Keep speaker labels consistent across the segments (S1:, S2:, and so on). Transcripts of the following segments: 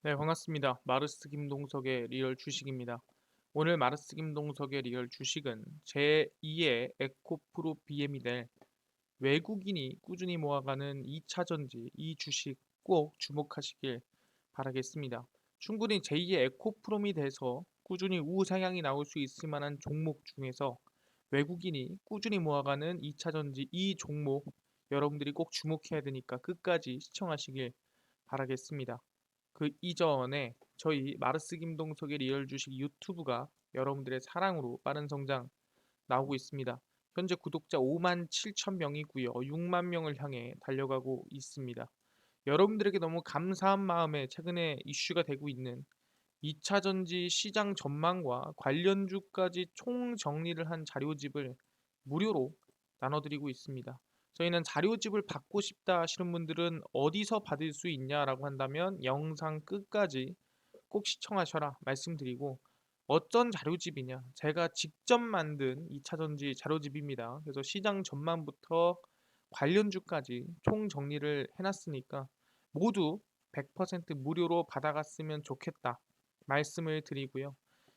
S1: 네, 반갑습니다. 마르스 김동석의 리얼 주식입니다. 오늘 마르스 김동석의 리얼 주식은 제2의 에코프로 BM이 될 외국인이 꾸준히 모아가는 2차 전지, 이 주식 꼭 주목하시길 바라겠습니다. 충분히 제2의 에코프롬이 돼서 꾸준히 우상향이 나올 수 있을 만한 종목 중에서 외국인이 꾸준히 모아가는 2차 전지, 이 종목 여러분들이 꼭 주목해야 되니까 끝까지 시청하시길 바라겠습니다. 그 이전에 저희 마르스 김동석의 리얼 주식 유튜브가 여러분들의 사랑으로 빠른 성장 나오고 있습니다. 현재 구독자 5만 7천 명이고요. 6만 명을 향해 달려가고 있습니다. 여러분들에게 너무 감사한 마음에 최근에 이슈가 되고 있는 2차 전지 시장 전망과 관련주까지 총 정리를 한 자료집을 무료로 나눠드리고 있습니다. 저희는 자료집을 받고 싶다 하시는 분들은 어디서 받을 수 있냐라고 한다면 영상 끝까지 꼭 시청하셔라 말씀드리고, 어떤 자료집이냐? 제가 직접 만든 2차 전지 자료집입니다. 그래서 시장 전망부터 관련주까지 총 정리를 해놨으니까 모두 100% 무료로 받아갔으면 좋겠다 말씀을 드리고요.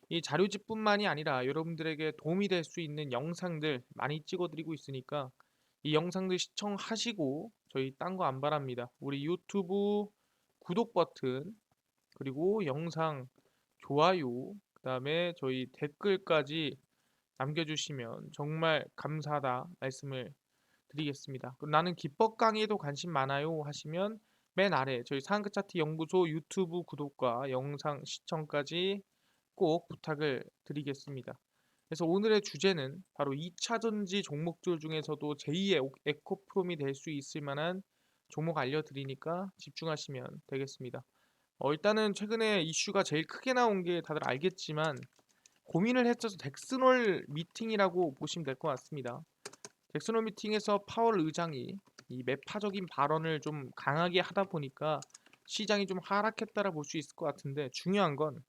S1: 이 자료집뿐만이 아니라 여러분들에게 도움이 될 수 있는 영상들 많이 찍어드리고 있으니까 이 영상들 시청하시고 저희 딴 거 안 바랍니다. 우리 유튜브 구독 버튼, 그리고 영상 좋아요, 그다음에 저희 댓글까지 남겨주시면 정말 감사하다 말씀을 드리겠습니다. 그럼 나는 기법 강의에도 관심 많아요 하시면 맨 아래 저희 상한가 차트 연구소 유튜브 구독과 영상 시청까지 꼭 부탁을 드리겠습니다. 그래서 오늘의 주제는 바로 2차 전지 종목들 중에서도 제2의 에코프롬이 될 수 있을 만한 종목 알려드리니까 집중하시면 되겠습니다. 일단은 최근에 이슈가 제일 크게 나온 게 다들 알겠지만 고민을 했어서 덱스놀 미팅이라고 보시면 될 것 같습니다. 덱스놀 미팅에서 파월 의장이 이 매파적인 발언을 좀 강하게 하다 보니까 시장이 좀 하락했다라 볼 수 있을 것 같은데, 중요한 건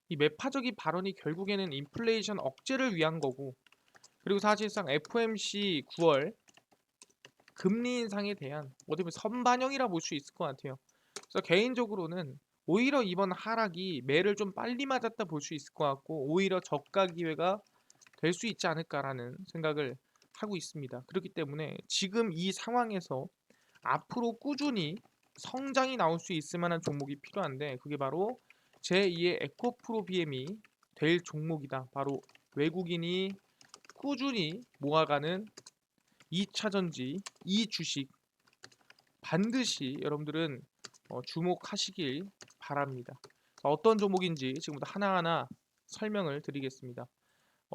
S1: 이 매파적인 발언이 결국에는 인플레이션 억제를 위한 거고, 그리고 사실상 FOMC 9월 금리 인상에 대한 어떻게 보면 선반영이라 볼 수 있을 것 같아요. 그래서 개인적으로는 오히려 이번 하락이 매를 좀 빨리 맞았다 볼 수 있을 것 같고, 오히려 저가 기회가 될 수 있지 않을까라는 생각을 하고 있습니다. 그렇기 때문에 지금 이 상황에서 앞으로 꾸준히 성장이 나올 수 있을 만한 종목이 필요한데, 그게 바로 제2의 에코프로 BM이 될 종목이다. 바로 외국인이 꾸준히 모아가는 2차 전지, 이 주식 반드시 여러분들은 주목하시길 바랍니다. 어떤 종목인지 지금부터 하나하나 설명을 드리겠습니다.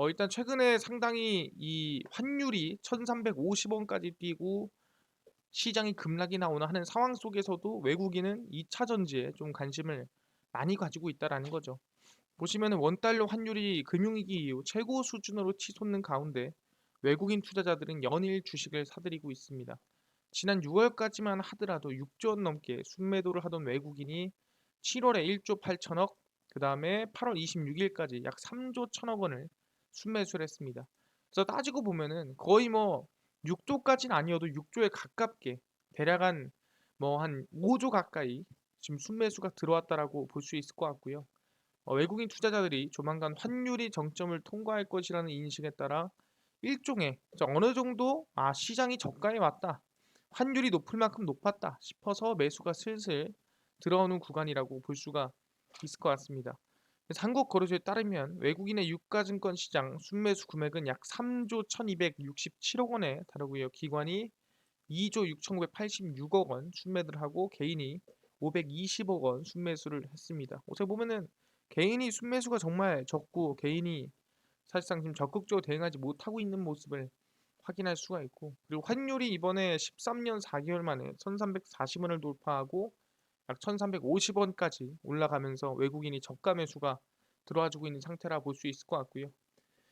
S1: 일단 최근에 상당히 이 환율이 1350원까지 뛰고 시장이 급락이 나오는 하는 상황 속에서도 외국인은 2차 전지에 좀 관심을 많이 가지고 있다라는 거죠. 보시면은 원달러 환율이 금융위기 이후 최고 수준으로 치솟는 가운데 외국인 투자자들은 연일 주식을 사들이고 있습니다. 지난 6월까지만 하더라도 6조 원 넘게 순매도를 하던 외국인이 7월에 1조 8천억, 그 다음에 8월 26일까지 약 3조 1천억 원을 순매수를 했습니다. 그래서 따지고 보면은 거의 뭐 6조까지는 아니어도 6조에 가깝게 대략 한 5조 가까이 지금 순매수가 들어왔다라고 볼 수 있을 것 같고요. 외국인 투자자들이 조만간 환율이 정점을 통과할 것이라는 인식에 따라 일종의 어느 정도 시장이 저가에 왔다, 환율이 높을 만큼 높았다 싶어서 매수가 슬슬 들어오는 구간이라고 볼 수가 있을 것 같습니다. 그래서 한국거래소에 따르면 외국인의 유가증권 시장 순매수 금액은 약 3조 1267억 원에 달하고요. 기관이 2조 6986억 원 순매도를 하고 개인이 520억 원 순매수를 했습니다. 어떻게 보면은 개인이 순매수가 정말 적고 개인이 사실상 지금 적극적으로 대응하지 못하고 있는 모습을 확인할 수가 있고, 그리고 환율이 이번에 13년 4개월 만에 1340원을 돌파하고 약 1350원까지 올라가면서 외국인이 저가 매수가 들어와주고 있는 상태라 볼 수 있을 것 같고요.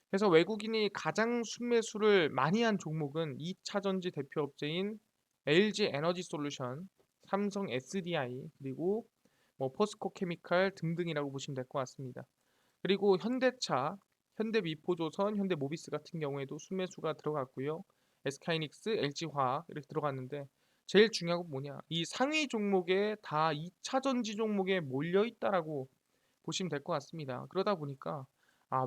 S1: 그래서 외국인이 가장 순매수를 많이 한 종목은 2차 전지 대표 업체인 LG 에너지 솔루션, 삼성 SDI, 그리고 포스코 케미칼 등등이라고 보시면 될 것 같습니다. 그리고 현대차, 현대미포조선, 현대모비스 같은 경우에도 순매수가 들어갔고요. SK하이닉스, LG화학 이렇게 들어갔는데, 제일 중요한 건 뭐냐? 이 상위 종목에 다 2차 전지 종목에 몰려 있다라고 보시면 될 것 같습니다. 그러다 보니까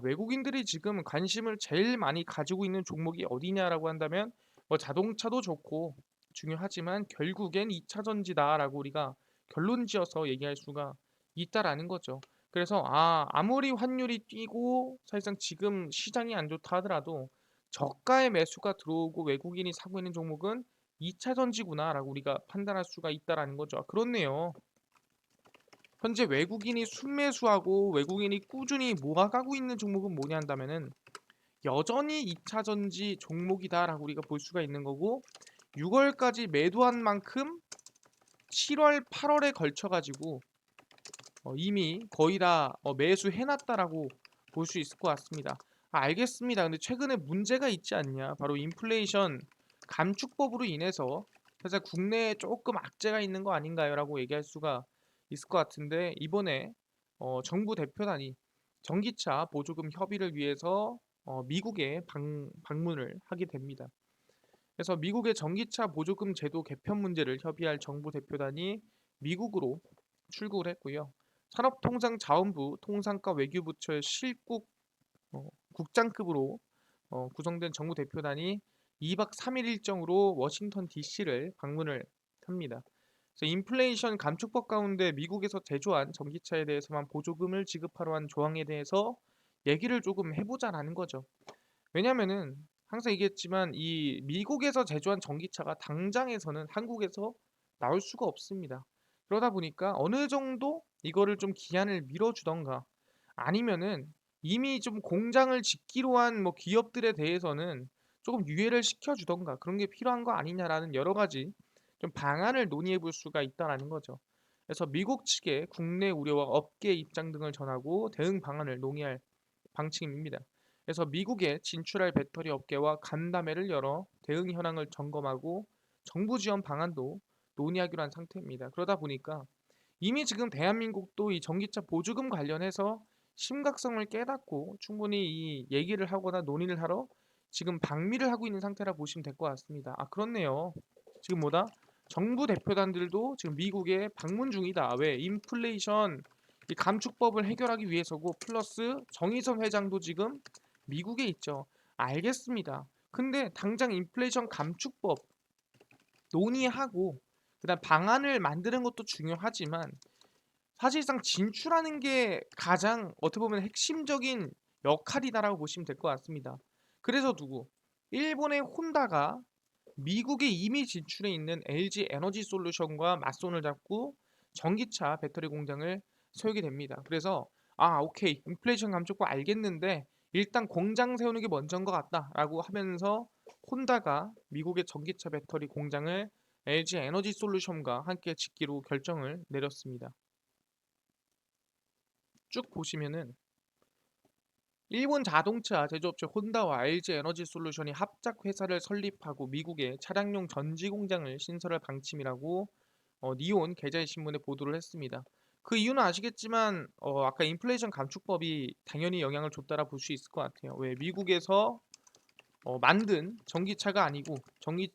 S1: 외국인들이 지금 관심을 제일 많이 가지고 있는 종목이 어디냐라고 한다면 뭐 자동차도 좋고 중요하지만 결국엔 2차 전지다라고 우리가 결론 지어서 얘기할 수가 있다라는 거죠. 그래서 아무리 환율이 뛰고 사실상 지금 시장이 안 좋다 하더라도 저가의 매수가 들어오고 외국인이 사고 있는 종목은 2차 전지구나라고 우리가 판단할 수가 있다라는 거죠. 그렇네요. 현재 외국인이 순매수하고 외국인이 꾸준히 모아가고 있는 종목은 뭐냐 한다면은 여전히 2차 전지 종목이다라고 우리가 볼 수가 있는 거고 6월까지 매도한 만큼 7월, 8월에 걸쳐 가지고 이미 거의 다 매수해놨다라고 볼 수 있을 것 같습니다. 알겠습니다. 근데 최근에 문제가 있지 않냐? 바로 인플레이션 감축법으로 인해서 사실 국내에 조금 악재가 있는 거 아닌가요?라고 얘기할 수가 있을 것 같은데 이번에 정부 대표단이 전기차 보조금 협의를 위해서 미국에 방문을 하게 됩니다. 그래서 미국의 전기차 보조금 제도 개편 문제를 협의할 정부 대표단이 미국으로 출국을 했고요. 산업통상자원부 통상과 외교부처의 실국 국장급으로 구성된 정부 대표단이 2박 3일 일정으로 워싱턴 DC를 방문을 합니다. 그래서 인플레이션 감축법 가운데 미국에서 제조한 전기차에 대해서만 보조금을 지급하러 한 조항에 대해서 얘기를 조금 해보자라는 거죠. 왜냐면은 항상 얘기했지만 이 미국에서 제조한 전기차가 당장에서는 한국에서 나올 수가 없습니다. 그러다 보니까 어느 정도 이거를 좀 기한을 미뤄주던가 아니면은 이미 좀 공장을 짓기로 한 뭐 기업들에 대해서는 조금 유예를 시켜주던가 그런 게 필요한 거 아니냐라는 여러 가지 좀 방안을 논의해 볼 수가 있다라는 거죠. 그래서 미국 측에 국내 우려와 업계 입장 등을 전하고 대응 방안을 논의할 방침입니다. 그래서 미국에 진출할 배터리 업계와 간담회를 열어 대응 현황을 점검하고 정부 지원 방안도 논의하기로 한 상태입니다. 그러다 보니까 이미 지금 대한민국도 이 전기차 보조금 관련해서 심각성을 깨닫고 충분히 이 얘기를 하거나 논의를 하러 지금 방미를 하고 있는 상태라 보시면 될 것 같습니다. 그렇네요. 지금 뭐다? 정부 대표단들도 지금 미국에 방문 중이다. 왜? 인플레이션 이 감축법을 해결하기 위해서고 플러스 정의선 회장도 지금 미국에 있죠. 알겠습니다. 근데 당장 인플레이션 감축법 논의하고 그다음 방안을 만드는 것도 중요하지만 사실상 진출하는 게 가장 어떻게 보면 핵심적인 역할이다라고 보시면 될 것 같습니다. 그래서 누구? 일본의 혼다가 미국에 이미 진출해 있는 LG 에너지 솔루션과 맞손을 잡고 전기차 배터리 공장을 세우게 됩니다. 그래서 오케이 인플레이션 감축법 알겠는데 일단 공장 세우는 게 먼저인 것 같다라고 하면서 혼다가 미국의 전기차 배터리 공장을 LG 에너지 솔루션과 함께 짓기로 결정을 내렸습니다. 쭉 보시면은 일본 자동차 제조업체 혼다와 LG 에너지 솔루션이 합작 회사를 설립하고 미국에 차량용 전지 공장을 신설할 방침이라고 니온 계좌의 신문에 보도를 했습니다. 그 이유는 아시겠지만 아까 인플레이션 감축법이 당연히 영향을 줬다라 볼 수 있을 것 같아요. 왜 미국에서 만든 전기차가 아니고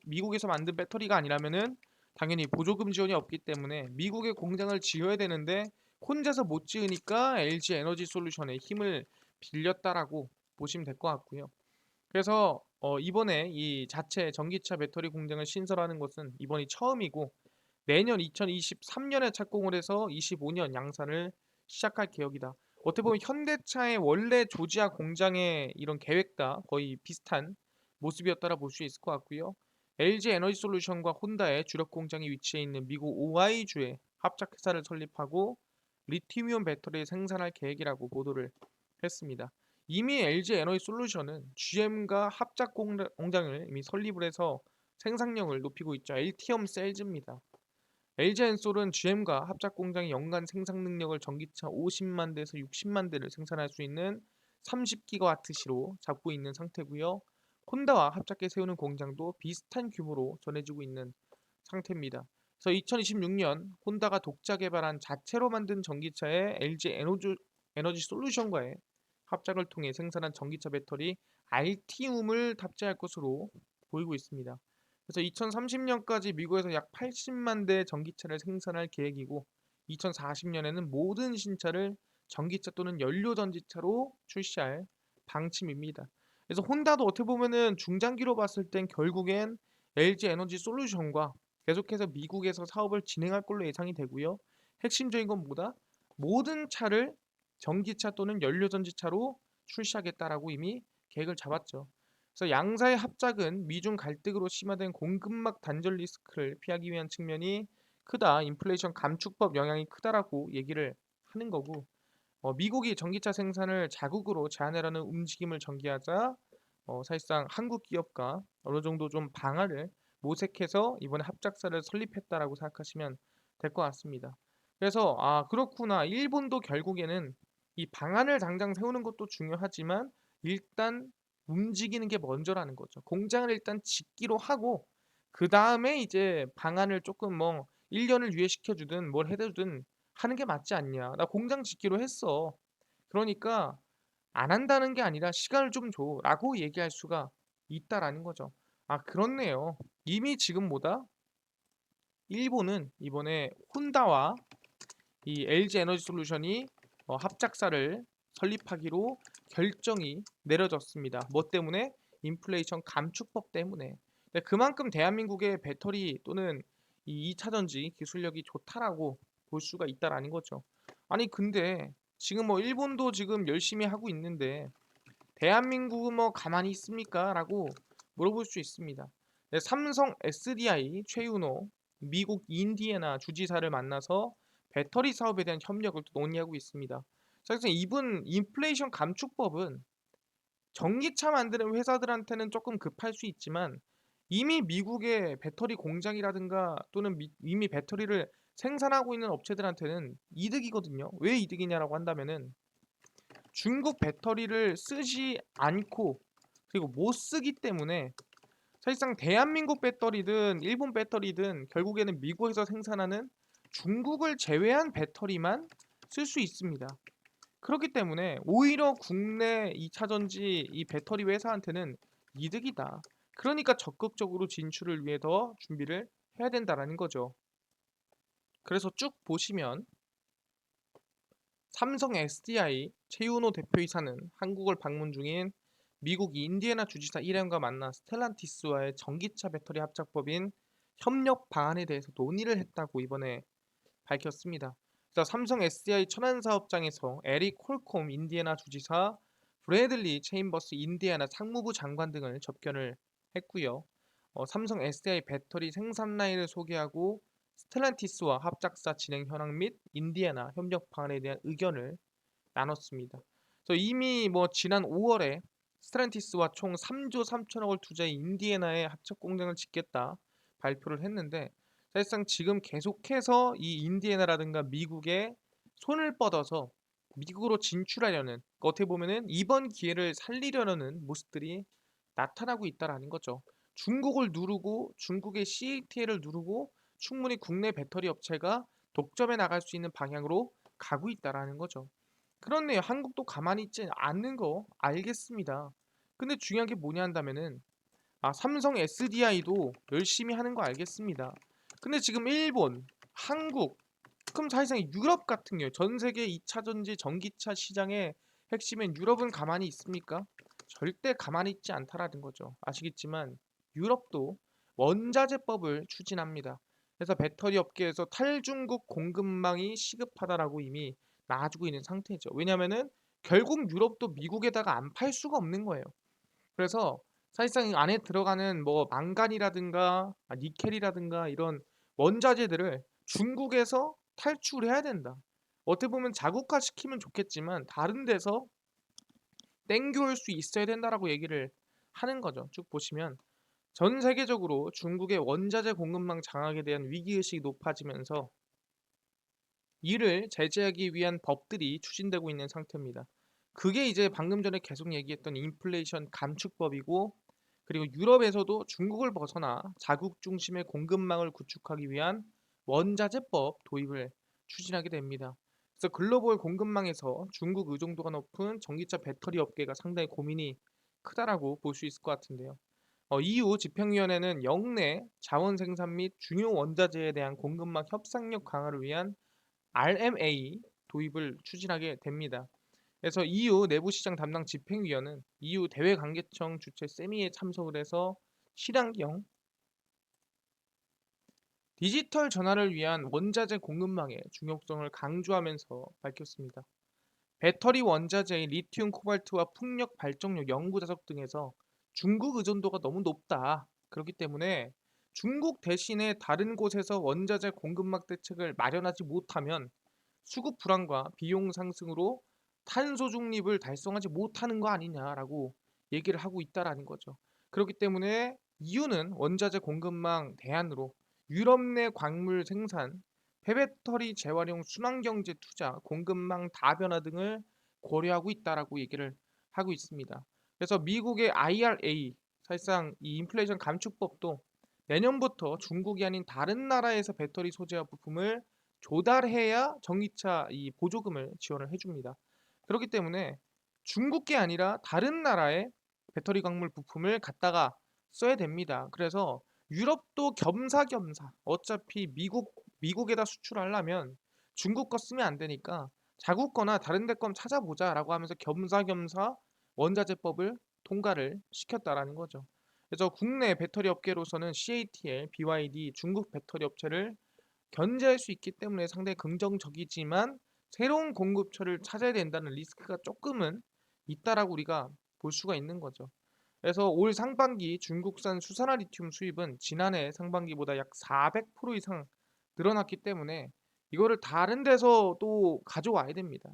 S1: 미국에서 만든 배터리가 아니라면은 당연히 보조금 지원이 없기 때문에 미국의 공장을 지어야 되는데 혼자서 못 지으니까 LG 에너지 솔루션의 힘을 빌렸다라고 보시면 될 것 같고요. 그래서 이번에 이 자체 전기차 배터리 공장을 신설하는 것은 이번이 처음이고 내년 2023년에 착공을 해서 25년 양산을 시작할 계획이다. 어떻게 보면 현대차의 원래 조지아 공장의 이런 계획과 거의 비슷한 모습이었다라 볼 수 있을 것 같고요. LG 에너지 솔루션과 혼다의 주력 공장이 위치해 있는 미국 오하이주에 합작 회사를 설립하고 리튬이온 배터리를 생산할 계획이라고 보도를 했습니다. 이미 LG 에너지 솔루션은 GM과 합작 공장을 이미 설립을 해서 생산력을 높이고 있죠. LTM 셀즈입니다. LG엔솔은 GM과 합작 공장의 연간 생산 능력을 전기차 50만 대에서 60만 대를 생산할 수 있는 30기가와트시로 잡고 있는 상태고요. 혼다와 합작해 세우는 공장도 비슷한 규모로 전해지고 있는 상태입니다. 그래서 2026년 혼다가 독자 개발한 자체로 만든 전기차에 LG 에너지 솔루션과의 합작을 통해 생산한 전기차 배터리 알티움을 탑재할 것으로 보이고 있습니다. 그래서 2030년까지 미국에서 약 80만 대 전기차를 생산할 계획이고 2040년에는 모든 신차를 전기차 또는 연료 전지차로 출시할 방침입니다. 그래서 혼다도 어떻게 보면은 중장기로 봤을 땐 결국엔 LG 에너지 솔루션과 계속해서 미국에서 사업을 진행할 걸로 예상이 되고요. 핵심적인 건 뭐다? 모든 차를 전기차 또는 연료 전지차로 출시하겠다라고 이미 계획을 잡았죠. 그래서 양사의 합작은 미중 갈등으로 심화된 공급망 단절 리스크를 피하기 위한 측면이 크다. 인플레이션 감축법 영향이 크다라고 얘기를 하는 거고 미국이 전기차 생산을 자국으로 제한하려는 움직임을 전개하자 사실상 한국 기업과 어느 정도 좀 방안을 모색해서 이번에 합작사를 설립했다라고 생각하시면 될 것 같습니다. 그래서 아 그렇구나. 일본도 결국에는 이 방안을 당장 세우는 것도 중요하지만 일단 움직이는 게 먼저라는 거죠. 공장을 일단 짓기로 하고 그 다음에 이제 방안을 조금 뭐 1년을 유예시켜 주든 뭘 해주든 하는 게 맞지 않냐. 나 공장 짓기로 했어. 그러니까 안 한다는 게 아니라 시간을 좀 줘라고 얘기할 수가 있다라는 거죠. 아, 그렇네요. 이미 지금 뭐다? 일본은 이번에 혼다와 이 LG 에너지 솔루션이 합작사를 설립하기로 결정이 내려졌습니다. 뭐 때문에? 인플레이션 감축법 때문에. 근데 그만큼 대한민국의 배터리 또는 이 2차 전지 기술력이 좋다라고 볼 수가 있다라는 거죠. 아니 근데 지금 뭐 일본도 지금 열심히 하고 있는데 대한민국은 뭐 가만히 있습니까? 라고 물어볼 수 있습니다. 네, 삼성 SDI 최윤호 미국 인디애나 주지사를 만나서 배터리 사업에 대한 협력을 또 논의하고 있습니다. 사실 이분 인플레이션 감축법은 전기차 만드는 회사들한테는 조금 급할 수 있지만 이미 미국의 배터리 공장이라든가 또는 이미 배터리를 생산하고 있는 업체들한테는 이득이거든요. 왜 이득이냐라고 한다면은 중국 배터리를 쓰지 않고 그리고 못 쓰기 때문에 사실상 대한민국 배터리든 일본 배터리든 결국에는 미국에서 생산하는 중국을 제외한 배터리만 쓸 수 있습니다. 그렇기 때문에 오히려 국내 2차 전지 이 배터리 회사한테는 이득이다. 그러니까 적극적으로 진출을 위해 더 준비를 해야 된다라는 거죠. 그래서 쭉 보시면 삼성 SDI 최윤호 대표이사는 한국을 방문 중인 미국 인디애나 주지사 일행과 만나 스텔란티스와의 전기차 배터리 합작법인 협력 방안에 대해서 논의를 했다고 이번에 밝혔습니다. 그래서 삼성 SDI 천안 사업장에서 에릭 콜콤 인디애나 주지사, 브래들리 체인버스 인디애나 상무부 장관 등을 접견을 했고요. 삼성 SDI 배터리 생산 라인을 소개하고 스텔란티스와 합작사 진행 현황 및 인디애나 협력 방안에 대한 의견을 나눴습니다. 그래서 이미 뭐 지난 5월에 스텔란티스와 총 3조 3천억을 투자해 인디애나에 합작 공장을 짓겠다 발표를 했는데 사실상 지금 계속해서 이 인디애나라든가 미국에 손을 뻗어서 미국으로 진출하려는 어떻게 보면은 이번 기회를 살리려는 모습들이 나타나고 있다라는 거죠. 중국을 누르고 중국의 CATL을 누르고 충분히 국내 배터리 업체가 독점해 나갈 수 있는 방향으로 가고 있다라는 거죠. 그렇네요. 한국도 가만히 있지 않는 거 알겠습니다. 근데 중요한 게 뭐냐 한다면은 삼성 SDI도 열심히 하는 거 알겠습니다. 근데 지금 일본, 한국, 그럼 사실상 유럽 같은 경우 전 세계 2차 전지 전기차 시장의 핵심인 유럽은 가만히 있습니까? 절대 가만히 있지 않다라는 거죠. 아시겠지만 유럽도 원자재법을 추진합니다. 그래서 배터리 업계에서 탈중국 공급망이 시급하다라고 이미 나와주고 있는 상태죠. 왜냐면은 결국 유럽도 미국에다가 안 팔 수가 없는 거예요. 그래서 사실상 이 안에 들어가는 뭐 망간이라든가 니켈이라든가 이런 원자재들을 중국에서 탈출해야 된다. 어떻게 보면 자국화 시키면 좋겠지만 다른 데서 땡겨올 수 있어야 된다라고 얘기를 하는 거죠. 쭉 보시면 전 세계적으로 중국의 원자재 공급망 장악에 대한 위기의식이 높아지면서 이를 제재하기 위한 법들이 추진되고 있는 상태입니다. 그게 이제 방금 전에 계속 얘기했던 인플레이션 감축법이고 그리고 유럽에서도 중국을 벗어나 자국 중심의 공급망을 구축하기 위한 원자재법 도입을 추진하게 됩니다. 그래서 글로벌 공급망에서 중국 의존도가 높은 전기차 배터리 업계가 상당히 고민이 크다라고 볼 수 있을 것 같은데요. EU 집행위원회는 역내 자원 생산 및 중요 원자재에 대한 공급망 협상력 강화를 위한 RMA 도입을 추진하게 됩니다. 그래서 EU 내부시장 담당 집행위원은 EU 대외관계청 주최 세미에 참석을 해서 실황경 디지털 전환을 위한 원자재 공급망의 중요성을 강조하면서 밝혔습니다. 배터리 원자재인 리튬 코발트와 풍력 발전력 연구 자석 등에서 중국 의존도가 너무 높다. 그렇기 때문에 중국 대신에 다른 곳에서 원자재 공급망 대책을 마련하지 못하면 수급 불안과 비용 상승으로 탄소 중립을 달성하지 못하는 거 아니냐라고 얘기를 하고 있다라는 거죠. 그렇기 때문에 EU는 원자재 공급망 대안으로 유럽 내 광물 생산, 폐배터리 재활용 순환경제 투자, 공급망 다변화 등을 고려하고 있다라고 얘기를 하고 있습니다. 그래서 미국의 IRA, 사실상 이 인플레이션 감축법도 내년부터 중국이 아닌 다른 나라에서 배터리 소재와 부품을 조달해야 전기차 이 보조금을 지원을 해줍니다. 그렇기 때문에 중국게 아니라 다른 나라의 배터리 광물 부품을 갖다가 써야 됩니다. 그래서 유럽도 겸사겸사 어차피 미국에다 수출하려면 중국 거 쓰면 안 되니까 자국 거나 다른 데 건 찾아보자라고 하면서 겸사겸사 원자재법을 통과를 시켰다라는 거죠. 그래서 국내 배터리 업계로서는 CATL, BYD, 중국 배터리 업체를 견제할 수 있기 때문에 상당히 긍정적이지만 새로운 공급처를 찾아야 된다는 리스크가 조금은 있다라고 우리가 볼 수가 있는 거죠. 그래서 올 상반기 중국산 수산화 리튬 수입은 지난해 상반기보다 약 400% 이상 늘어났기 때문에 이거를 다른 데서 또 가져와야 됩니다.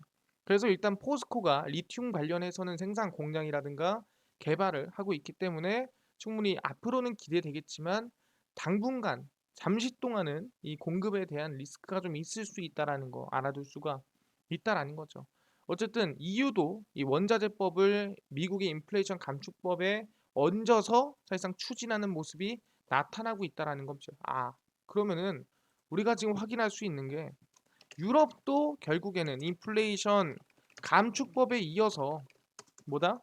S1: 그래서 일단 포스코가 리튬 관련해서는 생산 공장이라든가 개발을 하고 있기 때문에 충분히 앞으로는 기대되겠지만 당분간 잠시 동안은 이 공급에 대한 리스크가 좀 있을 수 있다라는 거 알아둘 수가 있다라는 거죠. 어쨌든 EU도 이 원자재법을 미국의 인플레이션 감축법에 얹어서 사실상 추진하는 모습이 나타나고 있다라는 거죠. 그러면은 우리가 지금 확인할 수 있는 게 유럽도 결국에는 인플레이션 감축법에 이어서 뭐다?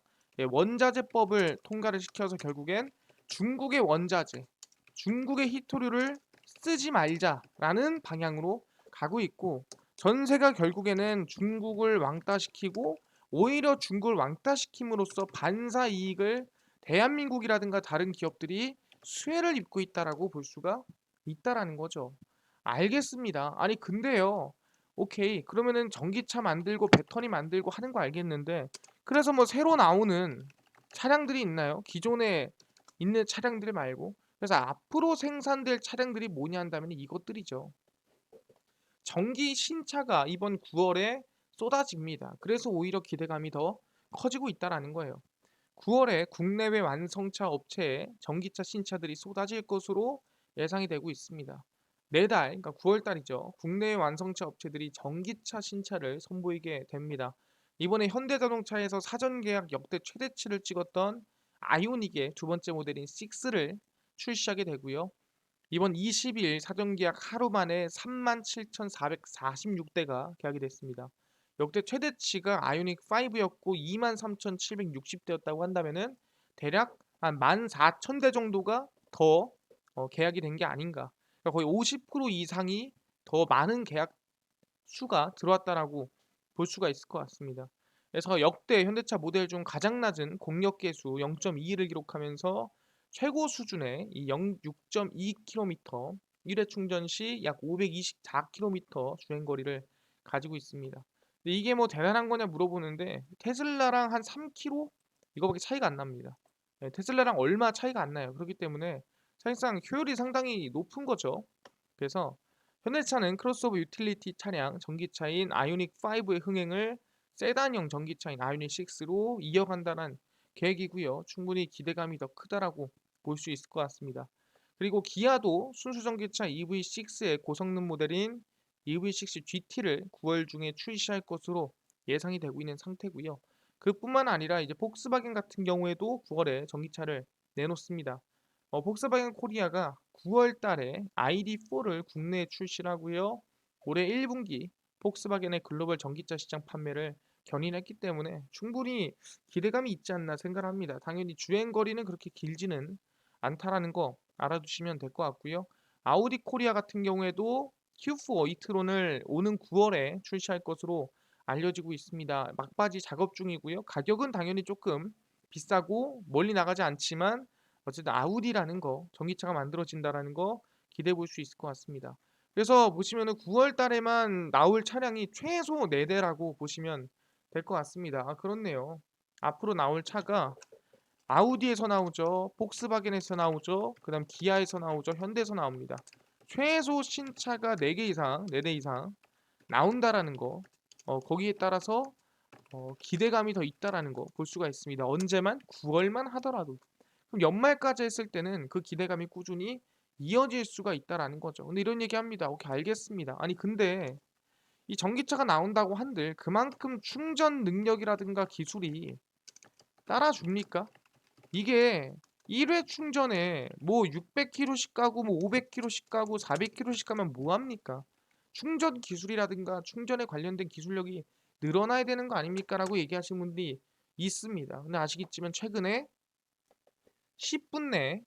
S1: 원자재법을 통과를 시켜서 결국엔 중국의 원자재, 중국의 희토류를 쓰지 말자라는 방향으로 가고 있고 전세가 결국에는 중국을 왕따시키고 오히려 중국을 왕따시킴으로써 반사 이익을 대한민국이라든가 다른 기업들이 수혜를 입고 있다라고 볼 수가 있다라는 거죠. 알겠습니다. 아니 근데요. 오케이. 그러면은 전기차 만들고 배터리 만들고 하는 거 알겠는데 그래서 뭐 새로 나오는 차량들이 있나요? 기존에 있는 차량들 말고. 그래서 앞으로 생산될 차량들이 뭐냐 한다면 이것들이죠. 전기 신차가 이번 9월에 쏟아집니다. 그래서 오히려 기대감이 더 커지고 있다라는 거예요. 9월에 국내외 완성차 업체에 전기차 신차들이 쏟아질 것으로 예상이 되고 있습니다. 매달, 그러니까 9월 달이죠. 국내외 완성차 업체들이 전기차 신차를 선보이게 됩니다. 이번에 현대자동차에서 사전 계약 역대 최대치를 찍었던 아이오닉의 두 번째 모델인 6를 출시하게 되고요. 이번 20일 사전 계약 하루 만에 37,446대가 계약이 됐습니다. 역대 최대치가 아이오닉 5였고 23,760대였다고 한다면은 대략 한 14,000대 정도가 더 계약이 된 게 아닌가. 그러니까 거의 50% 이상이 더 많은 계약 수가 들어왔다라고 볼 수가 있을 것 같습니다. 그래서 역대 현대차 모델 중 가장 낮은 공력 계수 0.21을 기록하면서 최고 수준의 이 6.2km 1회 충전 시 약 524km 주행 거리를 가지고 있습니다. 근데 이게 뭐 대단한 거냐 물어보는데 테슬라랑 한 3km 이거밖에 차이가 안 납니다. 네, 테슬라랑 얼마 차이가 안 나요. 그렇기 때문에 사실상 효율이 상당히 높은 거죠. 그래서 현대차는 크로스오버 유틸리티 차량 전기차인 아이오닉 5의 흥행을 세단형 전기차인 아이오닉 6로 이어간다는 계획이고요. 충분히 기대감이 더 크다라고 볼 수 있을 것 같습니다. 그리고 기아도 순수 전기차 EV6의 고성능 모델인 EV6 GT를 9월 중에 출시할 것으로 예상이 되고 있는 상태고요. 그뿐만 아니라 이제 폭스바겐 같은 경우에도 9월에 전기차를 내놓습니다. 폭스바겐 코리아가 9월 달에 ID4를 국내에 출시하고요. 올해 1분기 폭스바겐의 글로벌 전기차 시장 판매를 견인했기 때문에 충분히 기대감이 있지 않나 생각합니다. 당연히 주행 거리는 그렇게 길지는 않다라는 거 알아두시면 될 것 같고요. 아우디 코리아 같은 경우에도 Q4 이트론을 오는 9월에 출시할 것으로 알려지고 있습니다. 막바지 작업 중이고요. 가격은 당연히 조금 비싸고 멀리 나가지 않지만 어쨌든 아우디라는 거, 전기차가 만들어진다라는 거 기대해 볼 수 있을 것 같습니다. 그래서 보시면은 9월 달에만 나올 차량이 최소 4대라고 보시면 될 것 같습니다. 아, 그렇네요. 앞으로 나올 차가 아우디에서 나오죠. 폭스바겐에서 나오죠. 그다음 기아에서 나오죠. 현대에서 나옵니다. 최소 신차가 4개 이상, 4대 이상 나온다라는 거. 거기에 따라서 기대감이 더 있다라는 거 볼 수가 있습니다. 언제만 9월만 하더라도. 그럼 연말까지 했을 때는 그 기대감이 꾸준히 이어질 수가 있다라는 거죠. 근데 이런 얘기합니다. 오케이, 알겠습니다. 아니 근데 이 전기차가 나온다고 한들 그만큼 충전 능력이라든가 기술이 따라줍니까? 이게 1회 충전에 뭐 600km씩 가고 뭐 500km씩 가고 400km씩 가면 뭐 합니까? 충전 기술이라든가 충전에 관련된 기술력이 늘어나야 되는 거 아닙니까? 라고 얘기하시는 분들이 있습니다. 근데 아시겠지만 최근에 10분 내에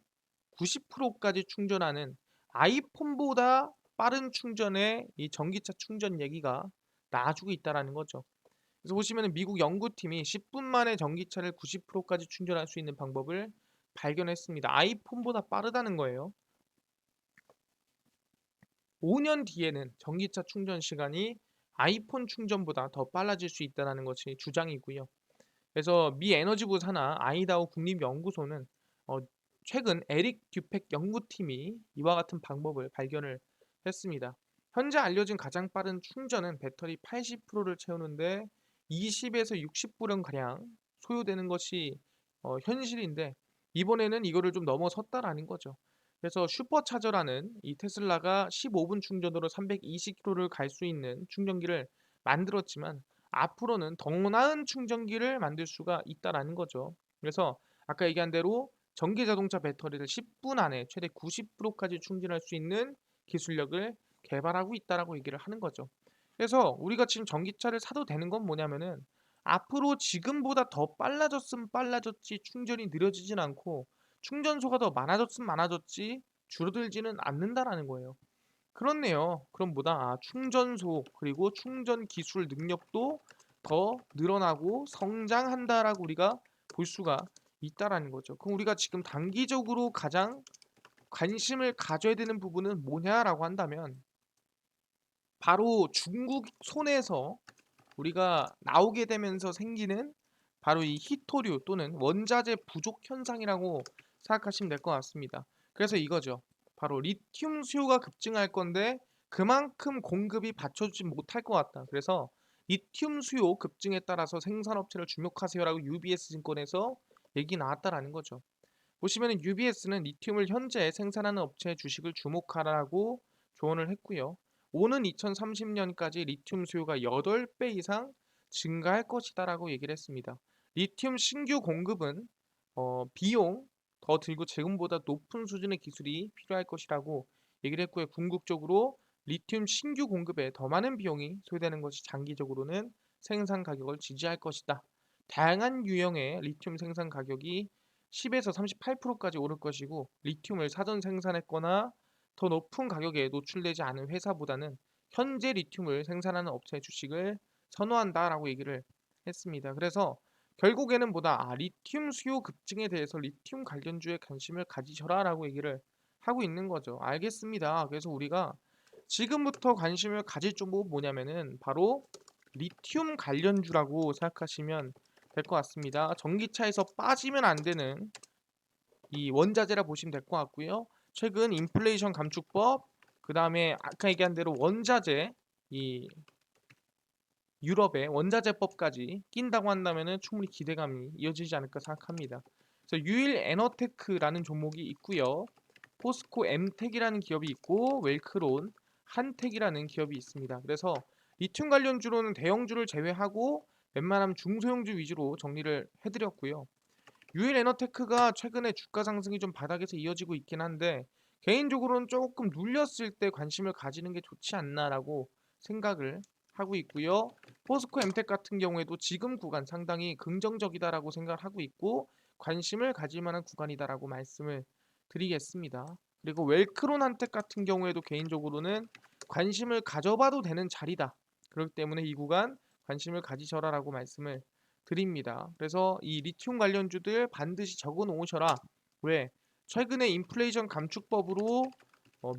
S1: 90%까지 충전하는 아이폰보다 빠른 충전의 이 전기차 충전 얘기가 나와주고 있다라는 거죠. 그래서 보시면 미국 연구팀이 10분 만에 전기차를 90%까지 충전할 수 있는 방법을 발견했습니다. 아이폰보다 빠르다는 거예요. 5년 뒤에는 전기차 충전 시간이 아이폰 충전보다 더 빨라질 수 있다는 것이 주장이고요. 그래서 미 에너지부 산하 아이다호 국립연구소는 어, 최근 에릭 듀펙 연구팀이 이와 같은 방법을 발견을 했습니다. 현재 알려진 가장 빠른 충전은 배터리 80%를 채우는데 20에서 60분은 가량 소요되는 것이 현실인데 이번에는 이거를 좀 넘어섰다라는 거죠. 그래서 슈퍼차저라는 이 테슬라가 15분 충전으로 320km를 갈 수 있는 충전기를 만들었지만 앞으로는 더 나은 충전기를 만들 수가 있다라는 거죠. 그래서 아까 얘기한 대로 전기 자동차 배터리를 10분 안에 최대 90%까지 충전할 수 있는 기술력을 개발하고 있다라고 얘기를 하는 거죠. 그래서 우리가 지금 전기차를 사도 되는 건 뭐냐면은 앞으로 지금보다 더 빨라졌으면 빨라졌지 충전이 느려지진 않고 충전소가 더 많아졌으면 많아졌지 줄어들지는 않는다라는 거예요. 그렇네요. 그럼 뭐다? 충전소 그리고 충전 기술 능력도 더 늘어나고 성장한다라고 우리가 볼 수가 있다라는 거죠. 그럼 우리가 지금 단기적으로 가장 관심을 가져야 되는 부분은 뭐냐라고 한다면 바로 중국 손에서 우리가 나오게 되면서 생기는 바로 이 희토류 또는 원자재 부족 현상이라고 생각하시면 될 것 같습니다. 그래서 이거죠. 바로 리튬 수요가 급증할 건데 그만큼 공급이 받쳐주지 못할 것 같다. 그래서 리튬 수요 급증에 따라서 생산업체를 주목하세요라고 UBS 증권에서 얘기 나왔다라는 거죠. 보시면 UBS는 리튬을 현재 생산하는 업체의 주식을 주목하라고 조언을 했고요. 오는 2030년까지 리튬 수요가 8배 이상 증가할 것이다라고 얘기를 했습니다. 리튬 신규 공급은 비용 더 들고 지금보다 높은 수준의 기술이 필요할 것이라고 얘기를 했고요. 궁극적으로 리튬 신규 공급에 더 많은 비용이 소요되는 것이 장기적으로는 생산 가격을 지지할 것이다. 다양한 유형의 리튬 생산 가격이 10에서 38%까지 오를 것이고 리튬을 사전 생산했거나 더 높은 가격에 노출되지 않은 회사보다는 현재 리튬을 생산하는 업체의 주식을 선호한다라고 얘기를 했습니다. 그래서 결국에는 리튬 수요 급증에 대해서 리튬 관련주에 관심을 가지셔라라고 얘기를 하고 있는 거죠. 알겠습니다. 그래서 우리가 지금부터 관심을 가질 종목은 뭐냐면은 바로 리튬 관련주라고 생각하시면 될 것 같습니다. 전기차에서 빠지면 안 되는 이 원자재라 보시면 될 것 같고요. 최근 인플레이션 감축법, 그 다음에 아까 얘기한 대로 원자재, 이 유럽의 원자재법까지 낀다고 한다면은 충분히 기대감이 이어지지 않을까 생각합니다. 그래서 유일 에너테크라는 종목이 있고요. 포스코 엠텍이라는 기업이 있고 웰크론, 한텍이라는 기업이 있습니다. 그래서 리튬 관련주로는 대형주를 제외하고 웬만하면 중소형주 위주로 정리를 해드렸고요. 유일 에너테크가 최근에 주가 상승이 좀 바닥에서 이어지고 있긴 한데 개인적으로는 조금 눌렸을 때 관심을 가지는 게 좋지 않나라고 생각을 하고 있고요. 포스코 엠텍 같은 경우에도 지금 구간 상당히 긍정적이다라고 생각을 하고 있고 관심을 가질 만한 구간이다라고 말씀을 드리겠습니다. 그리고 웰크론 한택 같은 경우에도 개인적으로는 관심을 가져봐도 되는 자리다. 그렇기 때문에 이 구간 관심을 가지셔라라고 말씀을 드립니다. 그래서 이 리튬 관련주들 반드시 적어 놓으셔라. 왜? 최근에 인플레이션 감축법으로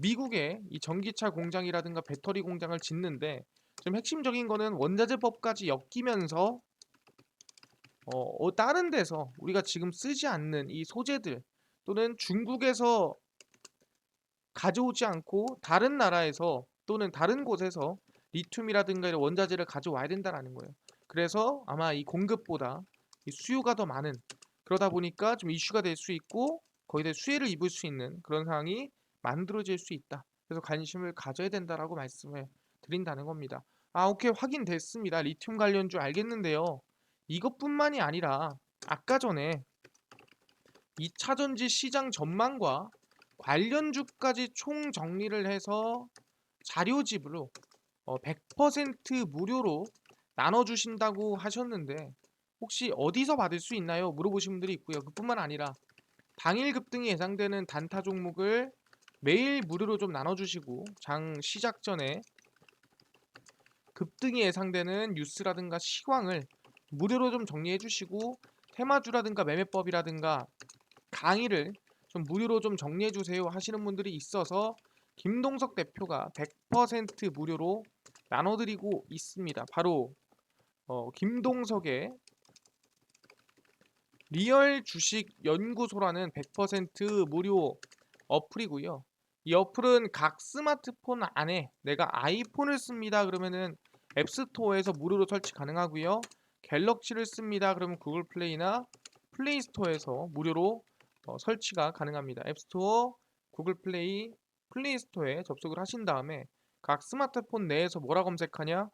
S1: 미국의 이 전기차 공장이라든가 배터리 공장을 짓는데 좀 핵심적인 거는 원자재법까지 엮이면서 다른 데서 우리가 지금 쓰지 않는 이 소재들 또는 중국에서 가져오지 않고 다른 나라에서 또는 다른 곳에서 리튬이라든가 이런 원자재를 가져와야 된다라는 거예요. 그래서 아마 이 공급보다 이 수요가 더 많은, 그러다 보니까 좀 이슈가 될 수 있고 거기에 대해 수혜를 입을 수 있는 그런 상황이 만들어질 수 있다. 그래서 관심을 가져야 된다라고 말씀을 드린다는 겁니다. 아, 오케이, 확인됐습니다. 리튬 관련주 알겠는데요. 이것뿐만이 아니라 아까 전에 2차 전지 시장 전망과 관련주까지 총 정리를 해서 자료집으로 100% 무료로 나눠주신다고 하셨는데 혹시 어디서 받을 수 있나요? 물어보신 분들이 있고요. 그뿐만 아니라 당일 급등이 예상되는 단타 종목을 매일 무료로 좀 나눠주시고 장 시작 전에 급등이 예상되는 뉴스라든가 시황을 무료로 좀 정리해 주시고 테마주라든가 매매법이라든가 강의를 좀 무료로 좀 정리해 주세요 하시는 분들이 있어서 김동석 대표가 100% 무료로 나눠드리고 있습니다. 바로 김동석의 리얼 주식 연구소라는 100% 무료 어플이고요. 이 어플은 각 스마트폰 안에 내가 아이폰을 씁니다. 그러면은 앱스토어에서 무료로 설치 가능하고요. 갤럭시를 씁니다. 그러면 구글 플레이나 플레이 스토어에서 무료로 설치가 가능합니다. 앱스토어, 구글 플레이, 플레이 스토어에 접속을 하신 다음에 각 스마트폰 내에서 뭐라 검색하냐?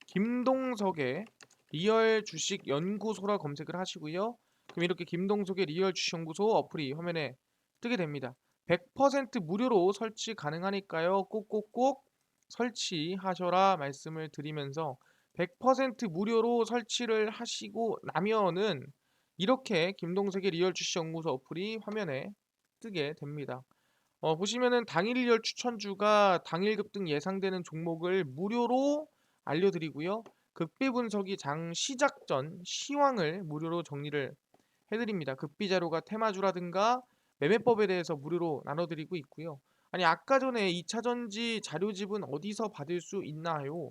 S1: 김동석의 리얼 주식 연구소라 검색을 하시고요. 그럼 이렇게 김동석의 리얼 주식연구소 어플이 화면에 뜨게 됩니다. 100% 무료로 설치 가능하니까요. 꼭꼭꼭 설치하셔라 말씀을 드리면서 100% 무료로 설치를 하시고 나면은 이렇게 김동석의 리얼 주식연구소 어플이 화면에 뜨게 됩니다. 보시면은 당일 리얼 추천주가 당일 급등 예상되는 종목을 무료로 알려드리고요. 극비 분석이 장 시작 전 시황을 무료로 정리를 해드립니다. 급비 자료가 테마주라든가 매매법에 대해서 무료로 나눠드리고 있고요. 아니, 아까 전에 2차 전지 자료집은 어디서 받을 수 있나요?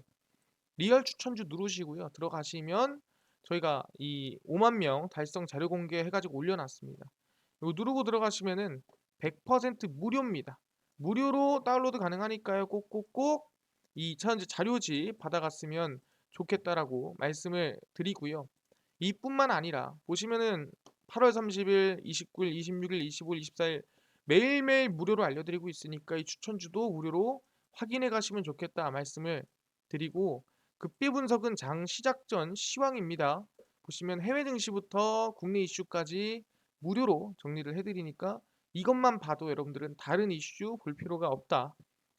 S1: 리얼 추천주 누르시고요. 들어가시면 저희가 이 5만 명 달성 자료 공개 해가지고 올려놨습니다. 이거 누르고 들어가시면은 100% 무료입니다. 무료로 다운로드 가능하니까요. 꼭꼭꼭 이 2차 전지 자료집 받아갔으면 좋겠다라고 말씀을 드리고요. 이뿐만 아니라 보시면은 8월 30일, 29일, 26일, 25일, 24일 매일매일 무료로 알려드리고 있으니까 이 추천주도 무료로 확인해 가시면 좋겠다 말씀을 드리고 급비 분석은 장 시작 전 시황입니다. 보시면 해외 증시부터 국내 이슈까지 무료로 정리를 해드리니까 이것만 봐도 여러분들은 다른 이슈 볼 필요가 없다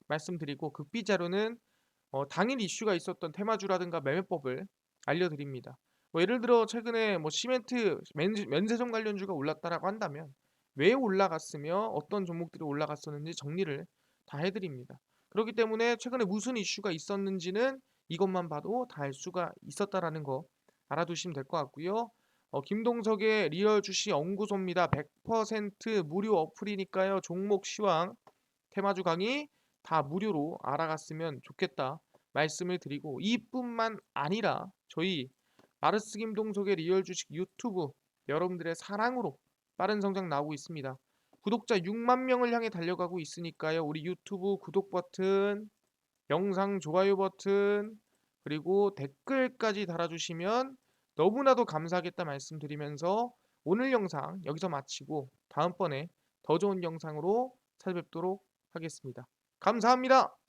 S1: 말씀드리고 급비 자료는 당일 이슈가 있었던 테마주라든가 매매법을 알려드립니다. 뭐 예를 들어 최근에 뭐 시멘트 면세점 관련주가 올랐다라고 한다면 왜 올라갔으며 어떤 종목들이 올라갔었는지 정리를 다 해드립니다. 그렇기 때문에 최근에 무슨 이슈가 있었는지는 이것만 봐도 다 알 수가 있었다라는 거 알아두시면 될 것 같고요. 김동석의 리얼 주식 연구소입니다. 100% 무료 어플이니까요. 종목 시황, 테마주 강의 다 무료로 알아갔으면 좋겠다 말씀을 드리고 이뿐만 아니라 저희 마르스 김동석의 리얼 주식 유튜브 여러분들의 사랑으로 빠른 성장 나오고 있습니다. 구독자 6만 명을 향해 달려가고 있으니까요. 우리 유튜브 구독 버튼, 영상 좋아요 버튼, 그리고 댓글까지 달아주시면 너무나도 감사하겠다 말씀드리면서 오늘 영상 여기서 마치고 다음번에 더 좋은 영상으로 찾아뵙도록 하겠습니다. 감사합니다.